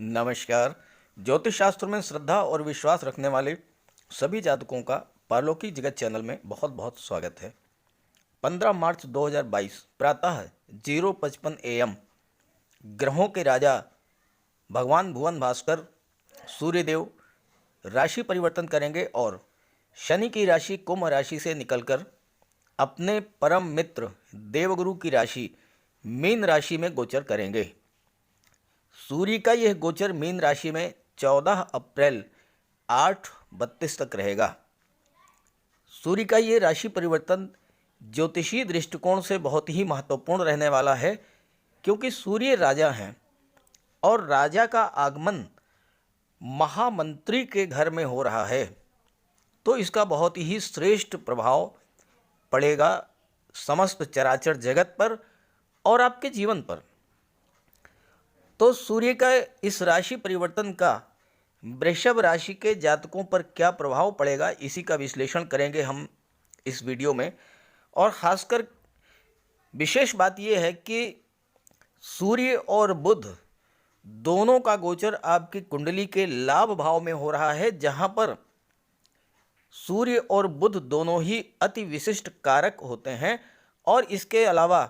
नमस्कार। ज्योतिष शास्त्र में श्रद्धा और विश्वास रखने वाले सभी जातकों का पारलौकिक जगत चैनल में बहुत बहुत स्वागत है। 15 मार्च 2022 प्रातः 0:55 AM ग्रहों के राजा भगवान भुवन भास्कर सूर्यदेव राशि परिवर्तन करेंगे और शनि की राशि कुंभ राशि से निकलकर अपने परम मित्र देवगुरु की राशि मीन राशि में गोचर करेंगे। सूर्य का यह गोचर मीन राशि में 14 अप्रैल 8:32 तक रहेगा। सूर्य का ये राशि परिवर्तन ज्योतिषीय दृष्टिकोण से बहुत ही महत्वपूर्ण रहने वाला है, क्योंकि सूर्य राजा हैं और राजा का आगमन महामंत्री के घर में हो रहा है, तो इसका बहुत ही श्रेष्ठ प्रभाव पड़ेगा समस्त चराचर जगत पर और आपके जीवन पर। तो सूर्य का इस राशि परिवर्तन का वृषभ राशि के जातकों पर क्या प्रभाव पड़ेगा, इसी का विश्लेषण करेंगे हम इस वीडियो में। और ख़ासकर विशेष बात यह है कि सूर्य और बुध दोनों का गोचर आपकी कुंडली के लाभ भाव में हो रहा है, जहां पर सूर्य और बुध दोनों ही अति विशिष्ट कारक होते हैं। और इसके अलावा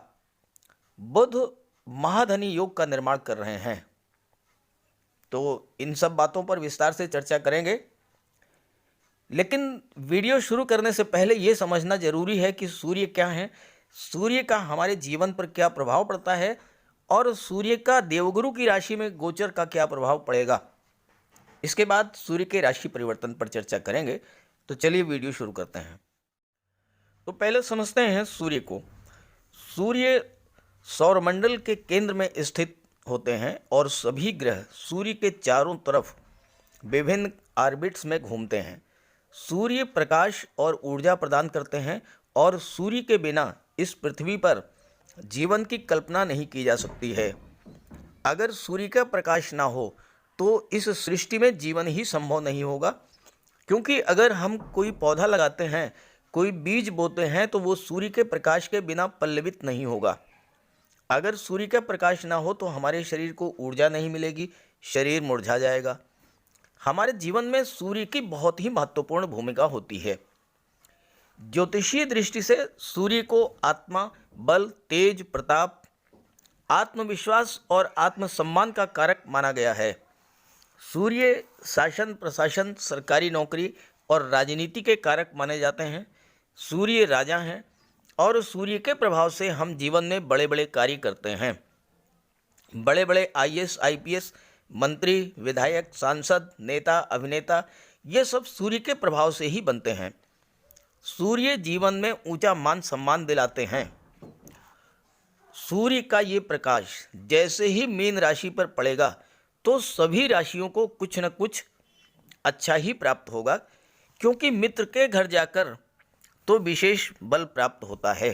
बुध महाधनी योग का निर्माण कर रहे हैं। तो इन सब बातों पर विस्तार से चर्चा करेंगे, लेकिन वीडियो शुरू करने से पहले ये समझना जरूरी है कि सूर्य क्या है, सूर्य का हमारे जीवन पर क्या प्रभाव पड़ता है और सूर्य का देवगुरु की राशि में गोचर का क्या प्रभाव पड़ेगा। इसके बाद सूर्य के राशि परिवर्तन पर चर्चा करेंगे। तो चलिए वीडियो शुरू करते हैं। तो पहले समझते हैं सूर्य को। सूर्य सौरमंडल के केंद्र में स्थित होते हैं और सभी ग्रह सूर्य के चारों तरफ विभिन्न ऑर्बिट्स में घूमते हैं। सूर्य प्रकाश और ऊर्जा प्रदान करते हैं और सूर्य के बिना इस पृथ्वी पर जीवन की कल्पना नहीं की जा सकती है। अगर सूर्य का प्रकाश ना हो तो इस सृष्टि में जीवन ही संभव नहीं होगा, क्योंकि अगर हम कोई पौधा लगाते हैं, कोई बीज बोते हैं, तो वो सूर्य के प्रकाश के बिना पल्लवित नहीं होगा। अगर सूर्य का प्रकाश ना हो तो हमारे शरीर को ऊर्जा नहीं मिलेगी, शरीर मुरझा जाएगा। हमारे जीवन में सूर्य की बहुत ही महत्वपूर्ण भूमिका होती है। ज्योतिषीय दृष्टि से सूर्य को आत्मा, बल, तेज, प्रताप, आत्मविश्वास और आत्मसम्मान का कारक माना गया है। सूर्य शासन, प्रशासन, सरकारी नौकरी और राजनीति के कारक माने जाते हैं। सूर्य राजा हैं और सूर्य के प्रभाव से हम जीवन में बड़े बड़े कार्य करते हैं। बड़े बड़े IAS, IPS, मंत्री, विधायक, सांसद, नेता, अभिनेता, ये सब सूर्य के प्रभाव से ही बनते हैं। सूर्य जीवन में ऊंचा मान सम्मान दिलाते हैं। सूर्य का ये प्रकाश जैसे ही मीन राशि पर पड़ेगा तो सभी राशियों को कुछ न कुछ अच्छा ही प्राप्त होगा, क्योंकि मित्र के घर जाकर तो विशेष बल प्राप्त होता है।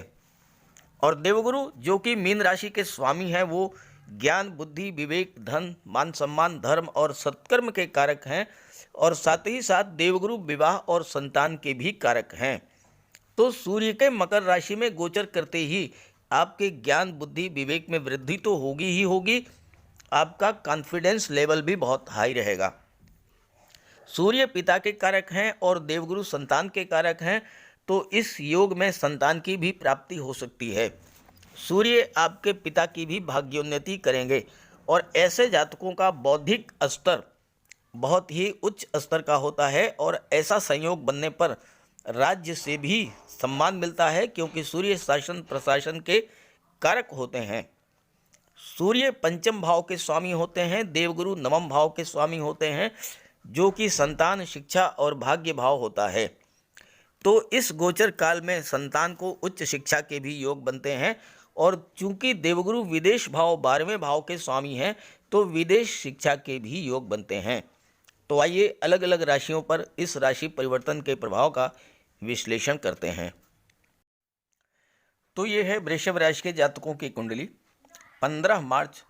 और देवगुरु जो कि मीन राशि के स्वामी हैं, वो ज्ञान, बुद्धि, विवेक, धन, मान सम्मान, धर्म और सत्कर्म के कारक हैं और साथ ही साथ देवगुरु विवाह और संतान के भी कारक हैं। तो सूर्य के मकर राशि में गोचर करते ही आपके ज्ञान, बुद्धि, विवेक में वृद्धि तो होगी ही होगी, आपका कॉन्फिडेंस लेवल भी बहुत हाई रहेगा। सूर्य पिता के कारक हैं और देवगुरु संतान के कारक हैं, तो इस योग में संतान की भी प्राप्ति हो सकती है। सूर्य आपके पिता की भी भाग्योन्नति करेंगे और ऐसे जातकों का बौद्धिक स्तर बहुत ही उच्च स्तर का होता है और ऐसा संयोग बनने पर राज्य से भी सम्मान मिलता है, क्योंकि सूर्य शासन प्रशासन के कारक होते हैं। सूर्य पंचम भाव के स्वामी होते हैं, देवगुरु नवम भाव के स्वामी होते हैं, जो कि संतान, शिक्षा और भाग्य भाव होता है। तो इस गोचर काल में संतान को उच्च शिक्षा के भी योग बनते हैं और चूंकि देवगुरु विदेश भाव 12वें भाव के स्वामी हैं, तो विदेश शिक्षा के भी योग बनते हैं। तो आइए अलग अलग राशियों पर इस राशि परिवर्तन के प्रभाव का विश्लेषण करते हैं। तो ये है वृषभ राशि के जातकों की कुंडली 15 मार्च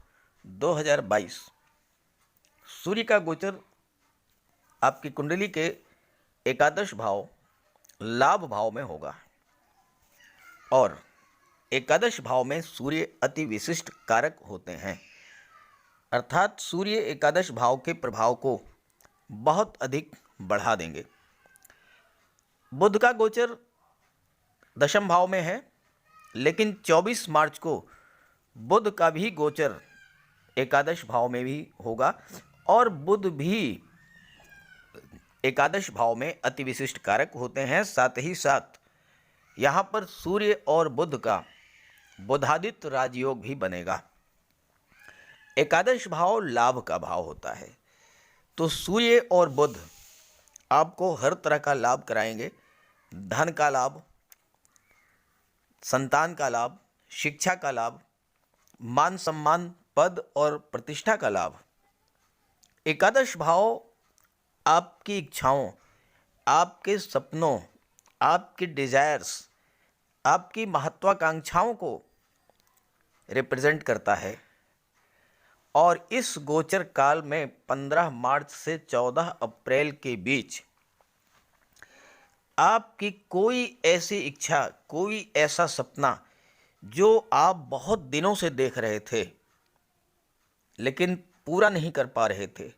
2022। सूर्य का गोचर आपकी कुंडली के एकादश भाव लाभ भाव में होगा और एकादश भाव में सूर्य अति विशिष्ट कारक होते हैं। अर्थात सूर्य एकादश भाव के प्रभाव को बहुत अधिक बढ़ा देंगे। बुध का गोचर दशम भाव में है, लेकिन 24 मार्च को बुध का भी गोचर एकादश भाव में भी होगा और बुध भी एकादश भाव में अति विशिष्ट कारक होते हैं। साथ ही साथ यहाँ पर सूर्य और बुध का बुधादित्य राजयोग भी बनेगा। एकादश भाव लाभ का भाव होता है, तो सूर्य और बुध आपको हर तरह का लाभ कराएंगे। धन का लाभ, संतान का लाभ, शिक्षा का लाभ, मान सम्मान, पद और प्रतिष्ठा का लाभ। एकादश भाव आपकी इच्छाओं, आपके सपनों, आपकी डिजायर्स, आपकी महत्वाकांक्षाओं को रिप्रेजेंट करता है और इस गोचर काल में 15 मार्च से 14 अप्रैल के बीच आपकी कोई ऐसी इच्छा, कोई ऐसा सपना जो आप बहुत दिनों से देख रहे थे लेकिन पूरा नहीं कर पा रहे थे,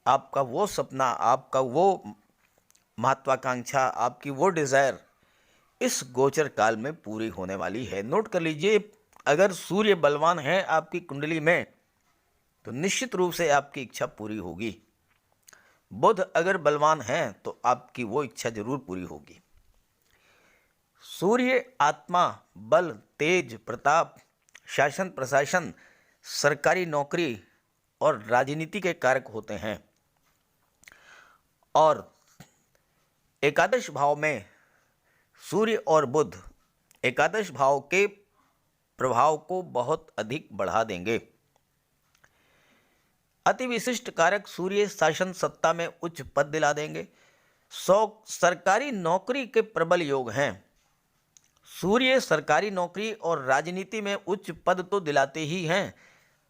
आपका वो सपना, आपका वो महत्वाकांक्षा, आपकी वो डिज़ायर इस गोचर काल में पूरी होने वाली है। नोट कर लीजिए, अगर सूर्य बलवान है आपकी कुंडली में तो निश्चित रूप से आपकी इच्छा पूरी होगी। बुध अगर बलवान है तो आपकी वो इच्छा जरूर पूरी होगी। सूर्य आत्मा, बल, तेज, प्रताप, शासन प्रशासन, सरकारी नौकरी और राजनीति के कारक होते हैं और एकादश भाव में सूर्य और बुध एकादश भाव के प्रभाव को बहुत अधिक बढ़ा देंगे। अति विशिष्ट कारक सूर्य शासन सत्ता में उच्च पद दिला देंगे। सरकारी नौकरी के प्रबल योग हैं। सूर्य सरकारी नौकरी और राजनीति में उच्च पद तो दिलाते ही हैं,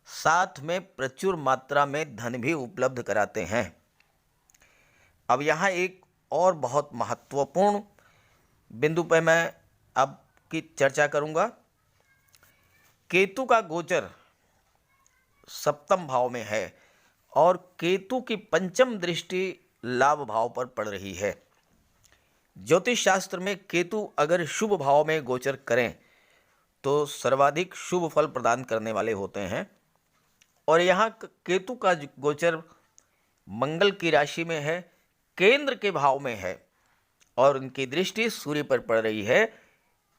साथ में प्रचुर मात्रा में धन भी उपलब्ध कराते हैं। अब यहाँ एक और बहुत महत्वपूर्ण बिंदु पर मैं आपकी चर्चा करूँगा। केतु का गोचर सप्तम भाव में है और केतु की पंचम दृष्टि लाभ भाव पर पड़ रही है। ज्योतिष शास्त्र में केतु अगर शुभ भाव में गोचर करें तो सर्वाधिक शुभ फल प्रदान करने वाले होते हैं और यहाँ केतु का गोचर मंगल की राशि में है, केंद्र के भाव में है और उनकी दृष्टि सूर्य पर पड़ रही है।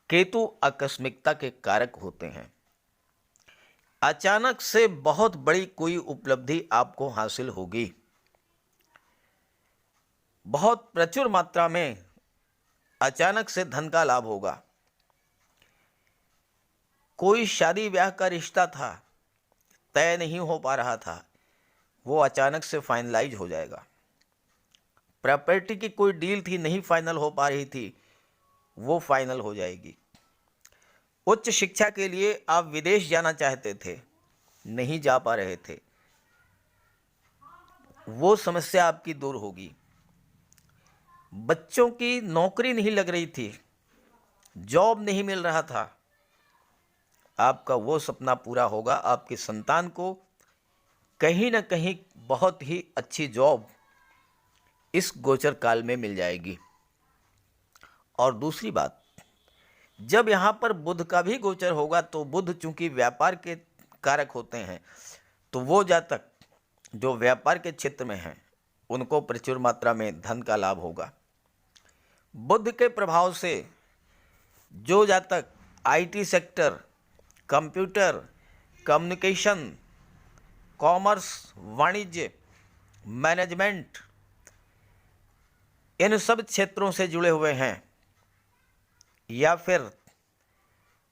केतु आकस्मिकता के कारक होते हैं। अचानक से बहुत बड़ी कोई उपलब्धि आपको हासिल होगी। बहुत प्रचुर मात्रा में अचानक से धन का लाभ होगा। कोई शादी ब्याह का रिश्ता था, तय नहीं हो पा रहा था, वो अचानक से फाइनलाइज हो जाएगा। प्रॉपर्टी की कोई डील थी, नहीं फाइनल हो पा रही थी, वो फाइनल हो जाएगी। उच्च शिक्षा के लिए आप विदेश जाना चाहते थे, नहीं जा पा रहे थे, वो समस्या आपकी दूर होगी। बच्चों की नौकरी नहीं लग रही थी, जॉब नहीं मिल रहा था, आपका वो सपना पूरा होगा। आपके संतान को कहीं ना कहीं बहुत ही अच्छी जॉब इस गोचर काल में मिल जाएगी। और दूसरी बात, जब यहाँ पर बुध का भी गोचर होगा तो बुध चूंकि व्यापार के कारक होते हैं, तो वो जातक जो व्यापार के क्षेत्र में हैं उनको प्रचुर मात्रा में धन का लाभ होगा। बुध के प्रभाव से जो जातक IT sector, computer, communication, commerce, वाणिज्य, मैनेजमेंट, इन सब क्षेत्रों से जुड़े हुए हैं या फिर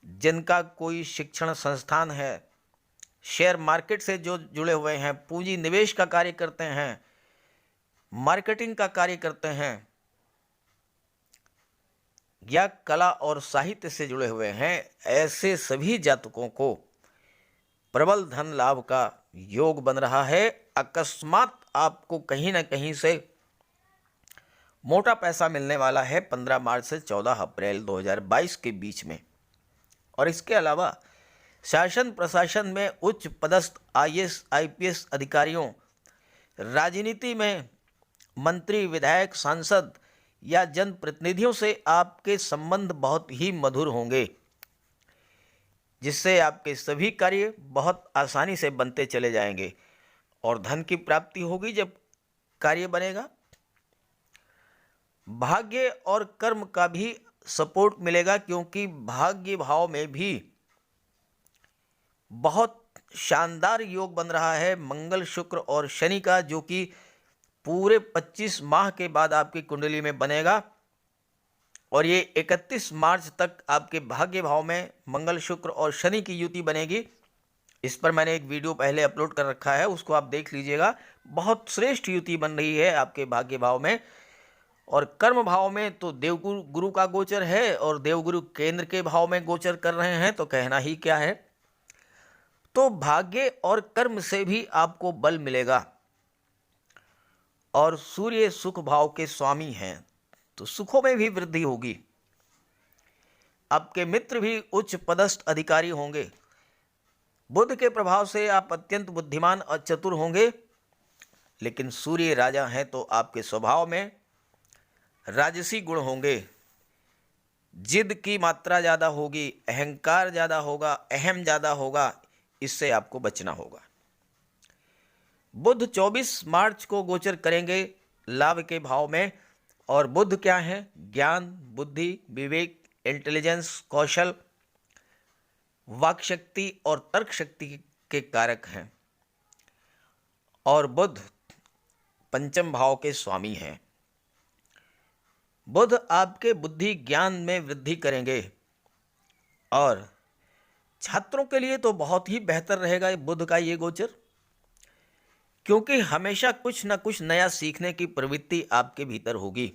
जिनका कोई शिक्षण संस्थान है, शेयर मार्केट से जो जुड़े हुए हैं, पूंजी निवेश का कार्य करते हैं, मार्केटिंग का कार्य करते हैं या कला और साहित्य से जुड़े हुए हैं, ऐसे सभी जातकों को प्रबल धन लाभ का योग बन रहा है। अकस्मात आपको कहीं ना कहीं से मोटा पैसा मिलने वाला है 15 मार्च से 14 अप्रैल 2022 के बीच में। और इसके अलावा शासन प्रशासन में उच्च पदस्थ आईएएस आईपीएस अधिकारियों, राजनीति में मंत्री, विधायक, सांसद या जनप्रतिनिधियों से आपके संबंध बहुत ही मधुर होंगे, जिससे आपके सभी कार्य बहुत आसानी से बनते चले जाएंगे और धन की प्राप्ति होगी जब कार्य बनेगा। भाग्य और कर्म का भी सपोर्ट मिलेगा, क्योंकि भाग्य भाव में भी बहुत शानदार योग बन रहा है मंगल, शुक्र और शनि का, जो कि पूरे 25 माह के बाद आपकी कुंडली में बनेगा और ये 31 मार्च तक आपके भाग्य भाव में मंगल, शुक्र और शनि की युति बनेगी। इस पर मैंने एक वीडियो पहले अपलोड कर रखा है, उसको आप देख लीजिएगा। बहुत श्रेष्ठ युति बन रही है आपके भाग्य भाव में। और कर्म भाव में तो देवगुरु गुरु का गोचर है और देवगुरु केंद्र के भाव में गोचर कर रहे हैं, तो कहना ही क्या है। तो भाग्य और कर्म से भी आपको बल मिलेगा। और सूर्य सुख भाव के स्वामी हैं, तो सुखों में भी वृद्धि होगी। आपके मित्र भी उच्च पदस्थ अधिकारी होंगे। बुध के प्रभाव से आप अत्यंत बुद्धिमान और चतुर होंगे, लेकिन सूर्य राजा हैं तो आपके स्वभाव में राजसी गुण होंगे। जिद की मात्रा ज़्यादा होगी, अहंकार ज़्यादा होगा, अहम ज़्यादा होगा, इससे आपको बचना होगा। बुध 24 मार्च को गोचर करेंगे लाभ के भाव में। और बुध क्या है? ज्ञान, बुद्धि, विवेक, इंटेलिजेंस, कौशल, वाक शक्ति और तर्क शक्ति के कारक हैं। और बुध पंचम भाव के स्वामी हैं। बुध आपके बुद्धि ज्ञान में वृद्धि करेंगे और छात्रों के लिए तो बहुत ही बेहतर रहेगा बुध का ये गोचर, क्योंकि हमेशा कुछ न कुछ नया सीखने की प्रवृत्ति आपके भीतर होगी।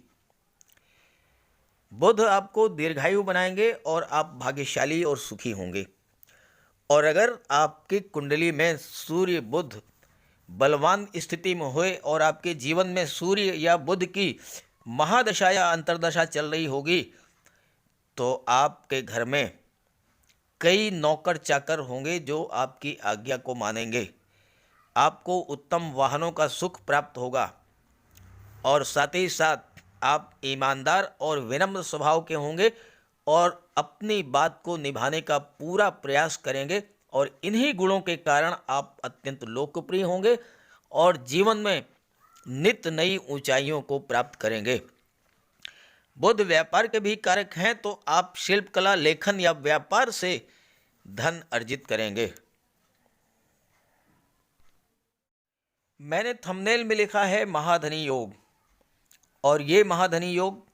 बुध आपको दीर्घायु बनाएंगे और आप भाग्यशाली और सुखी होंगे। और अगर आपकी कुंडली में सूर्य बुध बलवान स्थिति में हुए और आपके जीवन में सूर्य या बुध की महादशा या अंतर्दशा चल रही होगी, तो आपके घर में कई नौकर चाकर होंगे जो आपकी आज्ञा को मानेंगे। आपको उत्तम वाहनों का सुख प्राप्त होगा और साथ ही साथ आप ईमानदार और विनम्र स्वभाव के होंगे और अपनी बात को निभाने का पूरा प्रयास करेंगे। और इन्हीं गुणों के कारण आप अत्यंत लोकप्रिय होंगे और जीवन में नित्य नई ऊंचाइयों को प्राप्त करेंगे। बुध व्यापार के भी कारक हैं, तो आप शिल्पकला, लेखन या व्यापार से धन अर्जित करेंगे। मैंने थंबनेल में लिखा है महाधनी योग, और ये महाधनी योग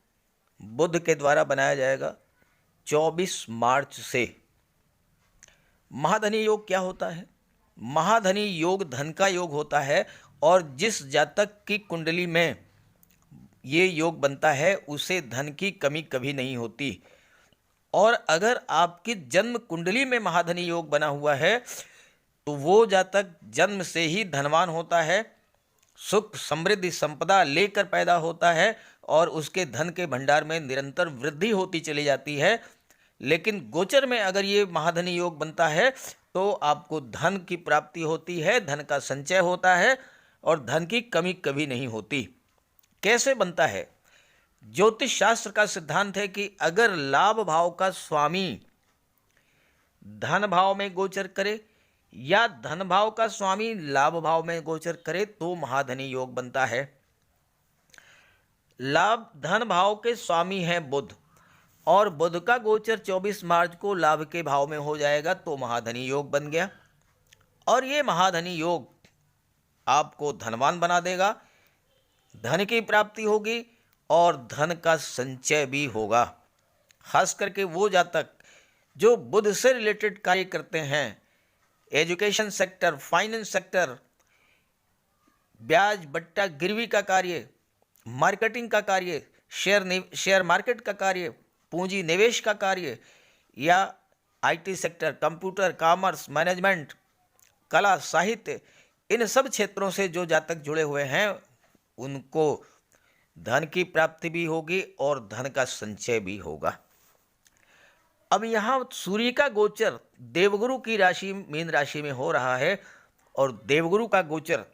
बुध के द्वारा बनाया जाएगा 24 मार्च से। महाधनी योग क्या होता है? महाधनी योग धन का योग होता है, और जिस जातक की कुंडली में ये योग बनता है उसे धन की कमी कभी नहीं होती। और अगर आपकी जन्म कुंडली में महाधनी योग बना हुआ है तो वो जातक जन्म से ही धनवान होता है, सुख, समृद्धि, संपदा लेकर पैदा होता है और उसके धन के भंडार में निरंतर वृद्धि होती चली जाती है। लेकिन गोचर में अगर ये महाधनी योग बनता है तो आपको धन की प्राप्ति होती है, धन का संचय होता है और धन की कमी कभी नहीं होती। कैसे बनता है? ज्योतिष शास्त्र का सिद्धांत है कि अगर लाभ भाव का स्वामी धन भाव में गोचर करे या धन भाव का स्वामी लाभ भाव में गोचर करे तो महाधनी योग बनता है। लाभ धन भाव के स्वामी हैं बुध, और बुध का गोचर 24 मार्च को लाभ के भाव में हो जाएगा तो महाधनी योग बन गया। और ये महाधनी योग आपको धनवान बना देगा, धन की प्राप्ति होगी और धन का संचय भी होगा। खास करके वो जातक जो बुध से रिलेटेड कार्य करते हैं, एजुकेशन सेक्टर, फाइनेंस सेक्टर, ब्याज बट्टा गिरवी का कार्य, मार्केटिंग का कार्य, शेयर मार्केट का कार्य, पूंजी निवेश का कार्य, या IT sector, computer, commerce, management, कला, साहित्य, इन सब क्षेत्रों से जो जातक जुड़े हुए हैं उनको धन की प्राप्ति भी होगी और धन का संचय भी होगा। अब यहाँ सूर्य का गोचर देवगुरु की राशि मीन राशि में हो रहा है और देवगुरु का गोचर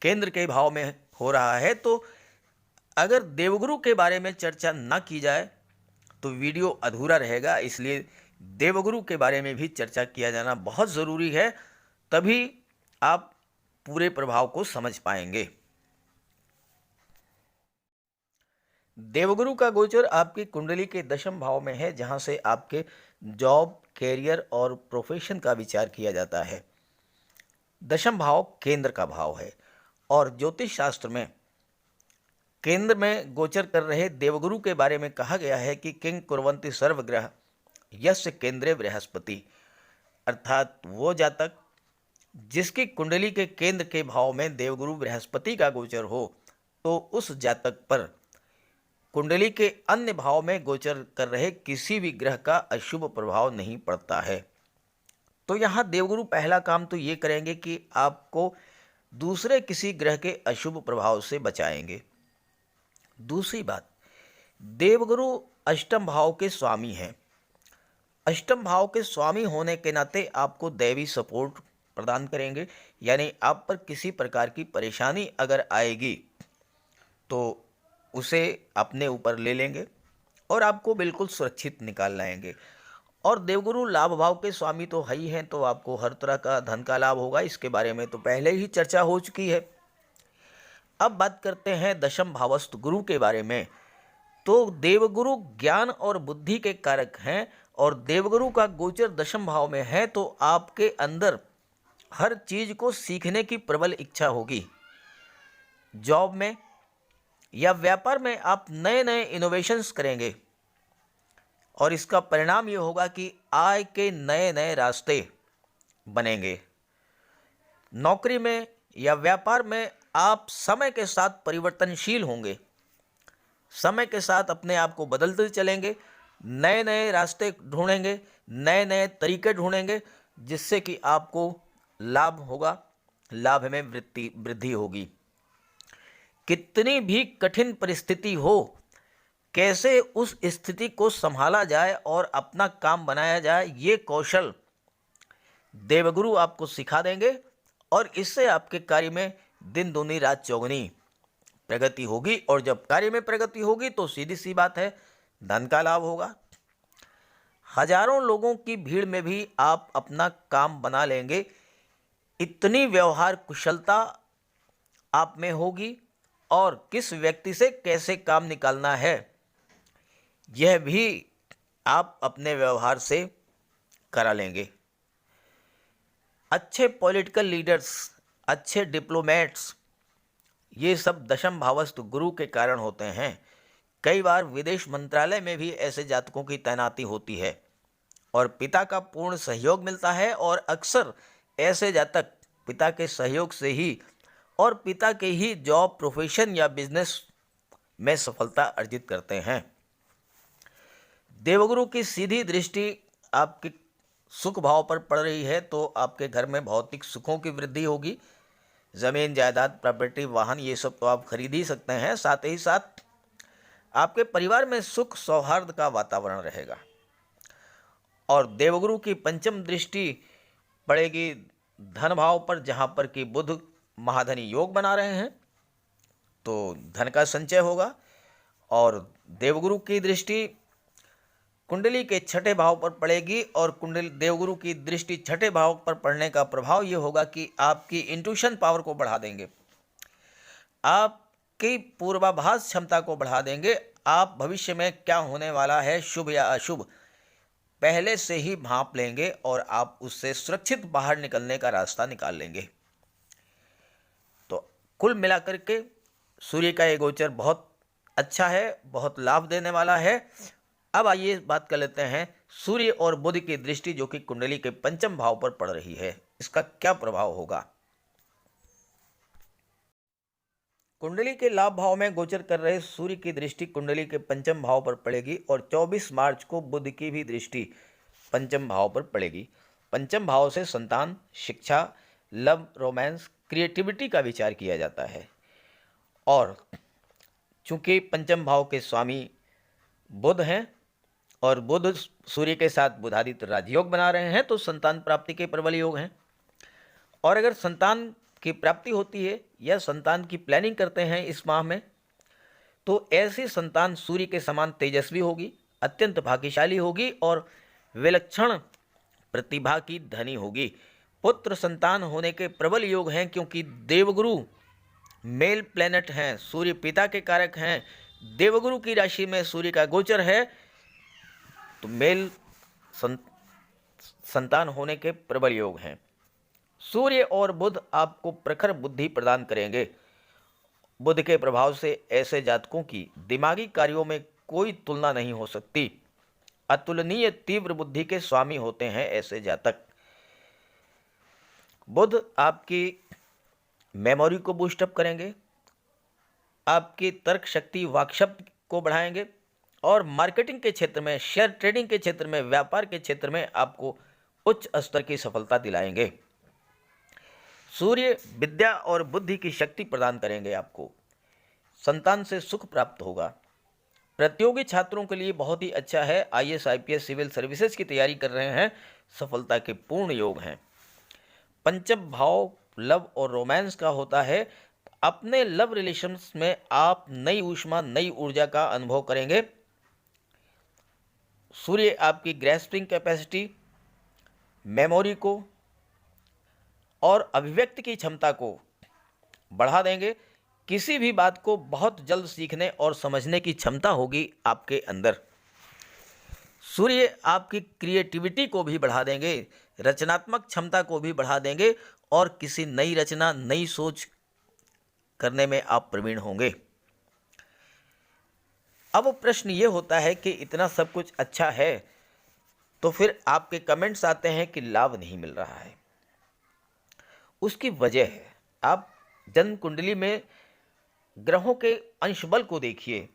केंद्र के भाव में हो रहा है, तो अगर देवगुरु के बारे में चर्चा न की जाए तो वीडियो अधूरा रहेगा। इसलिए देवगुरु के बारे में भी चर्चा किया जाना बहुत ज़रूरी है, तभी आप पूरे प्रभाव को समझ पाएंगे। देवगुरु का गोचर आपकी कुंडली के दशम भाव में है, जहां से आपके जॉब, कैरियर और प्रोफेशन का विचार किया जाता है। दशम भाव केंद्र का भाव है और ज्योतिष शास्त्र में केंद्र में गोचर कर रहे देवगुरु के बारे में कहा गया है कि किंग कुर्वन्ति सर्वग्रह यस्य केंद्रे बृहस्पति, अर्थात वो जातक जिसकी कुंडली के केंद्र के भाव में देवगुरु बृहस्पति का गोचर हो, तो उस जातक पर कुंडली के अन्य भाव में गोचर कर रहे किसी भी ग्रह का अशुभ प्रभाव नहीं पड़ता है। तो यहाँ देवगुरु पहला काम तो ये करेंगे कि आपको दूसरे किसी ग्रह के अशुभ प्रभाव से बचाएंगे। दूसरी बात, देवगुरु अष्टम भाव के स्वामी हैं। अष्टम भाव के स्वामी होने के नाते आपको दैवी सपोर्ट प्रदान करेंगे, यानी आप पर किसी प्रकार की परेशानी अगर आएगी तो उसे अपने ऊपर ले लेंगे और आपको बिल्कुल सुरक्षित निकाल लाएंगे। और देवगुरु लाभ भाव के स्वामी तो है ही हैं, तो आपको हर तरह का धन का लाभ होगा। इसके बारे में तो पहले ही चर्चा हो चुकी है। अब बात करते हैं दशम भावस्थ गुरु के बारे में। तो देवगुरु ज्ञान और बुद्धि के कारक हैं और देवगुरु का गोचर दशम भाव में है, तो आपके अंदर हर चीज को सीखने की प्रबल इच्छा होगी। जॉब में या व्यापार में आप नए नए इनोवेशंस करेंगे और इसका परिणाम ये होगा कि आय के नए नए रास्ते बनेंगे। नौकरी में या व्यापार में आप समय के साथ परिवर्तनशील होंगे, समय के साथ अपने आप को बदलते चलेंगे, नए नए रास्ते ढूंढेंगे, नए नए तरीके ढूंढेंगे, जिससे कि आपको लाभ होगा, लाभ में वृद्धि होगी। कितनी भी कठिन परिस्थिति हो, कैसे उस स्थिति को संभाला जाए और अपना काम बनाया जाए, ये कौशल देवगुरु आपको सिखा देंगे और इससे आपके कार्य में दिन दूनी रात चौगुनी प्रगति होगी। और जब कार्य में प्रगति होगी तो सीधी सी बात है, धन का लाभ होगा। हजारों लोगों की भीड़ में भी आप अपना काम बना लेंगे। इतनी व्यवहार कुशलता आप में होगी और किस व्यक्ति से कैसे काम निकालना है, यह भी आप अपने व्यवहार से करा लेंगे। अच्छे पॉलिटिकल लीडर्स, अच्छे डिप्लोमेट्स, ये सब दशम भावस्थ गुरु के कारण होते हैं। कई बार विदेश मंत्रालय में भी ऐसे जातकों की तैनाती होती है और पिता का पूर्ण सहयोग मिलता है और अक्सर ऐसे जातक पिता के सहयोग से ही और पिता के ही जॉब, प्रोफेशन या बिजनेस में सफलता अर्जित करते हैं। देवगुरु की सीधी दृष्टि आपके सुख भाव पर पड़ रही है, तो आपके घर में भौतिक सुखों की वृद्धि होगी। ज़मीन, जायदाद, प्रॉपर्टी, वाहन, ये सब तो आप खरीद ही सकते हैं। साथ ही साथ आपके परिवार में सुख सौहार्द का वातावरण रहेगा। और देवगुरु की पंचम दृष्टि पड़ेगी धन भाव पर, जहाँ पर कि बुध महाधनी योग बना रहे हैं, तो धन का संचय होगा। और देवगुरु की दृष्टि कुंडली के छठे भाव पर पड़ेगी और कुंडली देवगुरु की दृष्टि छठे भाव पर पड़ने का प्रभाव ये होगा कि आपकी इंट्यूशन पावर को बढ़ा देंगे, आपकी पूर्वाभास क्षमता को बढ़ा देंगे। आप भविष्य में क्या होने वाला है, शुभ या अशुभ, पहले से ही भांप लेंगे और आप उससे सुरक्षित बाहर निकलने का रास्ता निकाल लेंगे। तो कुल मिलाकर के सूर्य का ये गोचर बहुत अच्छा है, बहुत लाभ देने वाला है। अब आइए बात कर लेते हैं सूर्य और बुध की दृष्टि जो कि कुंडली के पंचम भाव पर पड़ रही है, इसका क्या प्रभाव होगा। कुंडली के लाभ भाव में गोचर कर रहे सूर्य की दृष्टि कुंडली के पंचम भाव पर पड़ेगी और 24 मार्च को बुध की भी दृष्टि पंचम भाव पर पड़ेगी। पंचम भाव से संतान, शिक्षा, लव, रोमांस, क्रिएटिविटी का विचार किया जाता है। और चूंकि पंचम भाव के स्वामी बुध हैं और बुध सूर्य के साथ बुधादित्य राजयोग बना रहे हैं तो संतान प्राप्ति के प्रबल योग हैं। और अगर संतान की प्राप्ति होती है या संतान की प्लानिंग करते हैं इस माह में, तो ऐसी संतान सूर्य के समान तेजस्वी होगी, अत्यंत भाग्यशाली होगी और विलक्षण प्रतिभा की धनी होगी। पुत्र संतान होने के प्रबल योग हैं, क्योंकि देवगुरु मेल प्लेनेट हैं, सूर्य पिता के कारक हैं। देवगुरु की राशि में सूर्य का गोचर है, तो मेल संतान होने के प्रबल योग हैं। सूर्य और बुध आपको प्रखर बुद्धि प्रदान करेंगे। बुध के प्रभाव से ऐसे जातकों की दिमागी कार्यों में कोई तुलना नहीं हो सकती। अतुलनीय तीव्र बुद्धि के स्वामी होते हैं ऐसे जातक। बुध आपकी मेमोरी को बूस्टअप करेंगे, आपकी तर्क शक्ति वाक शक्ति को बढ़ाएंगे और मार्केटिंग के क्षेत्र में, शेयर ट्रेडिंग के क्षेत्र में, व्यापार के क्षेत्र में आपको उच्च स्तर की सफलता दिलाएंगे। सूर्य विद्या और बुद्धि की शक्ति प्रदान करेंगे आपको। संतान से सुख प्राप्त होगा। प्रतियोगी छात्रों के लिए बहुत ही अच्छा है। आईएएस आईपीएस सिविल सर्विसेज की तैयारी कर रहे हैं, सफलता के पूर्ण योग हैं। पंचम भाव लव और रोमांस का होता है। अपने लव रिलेशंस में आप नई ऊष्मा, नई ऊर्जा का अनुभव करेंगे। सूर्य आपकी ग्रैस्पिंग कैपेसिटी, मेमोरी को और अभिव्यक्ति की क्षमता को बढ़ा देंगे। किसी भी बात को बहुत जल्द सीखने और समझने की क्षमता होगी आपके अंदर। सूर्य आपकी क्रिएटिविटी को भी बढ़ा देंगे, रचनात्मक क्षमता को भी बढ़ा देंगे और किसी नई रचना, नई सोच करने में आप प्रवीण होंगे। अब प्रश्न ये होता है कि इतना सब कुछ अच्छा है तो फिर आपके कमेंट्स आते हैं कि लाभ नहीं मिल रहा है। उसकी वजह है, आप जन्म कुंडली में ग्रहों के अंश बल को देखिए।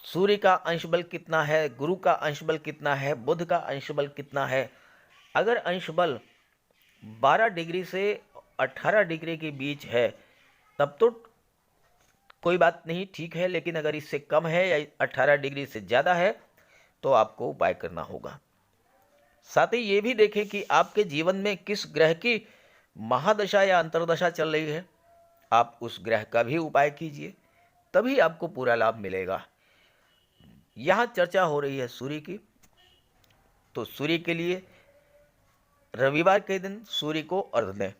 सूर्य का अंश बल कितना है, गुरु का अंश बल कितना है, बुध का अंश बल कितना है। अगर अंश बल 12 डिग्री से 18 डिग्री के बीच है तब तो कोई बात नहीं, ठीक है। लेकिन अगर इससे कम है या 18 डिग्री से ज़्यादा है तो आपको उपाय करना होगा। साथ ही ये भी देखें कि आपके जीवन में किस ग्रह की महादशा या अंतर्दशा चल रही है। आप उस ग्रह का भी उपाय कीजिए, तभी आपको पूरा लाभ मिलेगा। यहाँ चर्चा हो रही है सूर्य की, तो सूर्य के लिए रविवार के दिन सूर्य को अर्घ दें।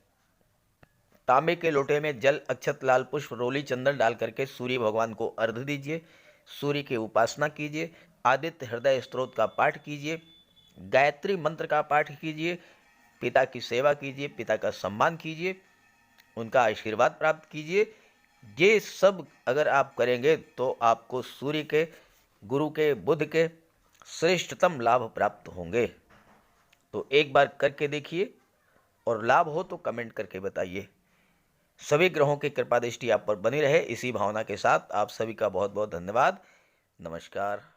तांबे के लोटे में जल, अक्षत, लाल पुष्प, रोली, चंदन डाल करके सूर्य भगवान को अर्घ दीजिए। सूर्य की उपासना कीजिए, आदित्य हृदय स्तोत्र का पाठ कीजिए, गायत्री मंत्र का पाठ कीजिए, पिता की सेवा कीजिए, पिता का सम्मान कीजिए, उनका आशीर्वाद प्राप्त कीजिए। ये सब अगर आप करेंगे तो आपको सूर्य के, गुरु के, बुध के श्रेष्ठतम लाभ प्राप्त होंगे। तो एक बार करके देखिए और लाभ हो तो कमेंट करके बताइए। सभी ग्रहों की कृपा दृष्टि आप पर बनी रहे, इसी भावना के साथ आप सभी का बहुत बहुत धन्यवाद। नमस्कार।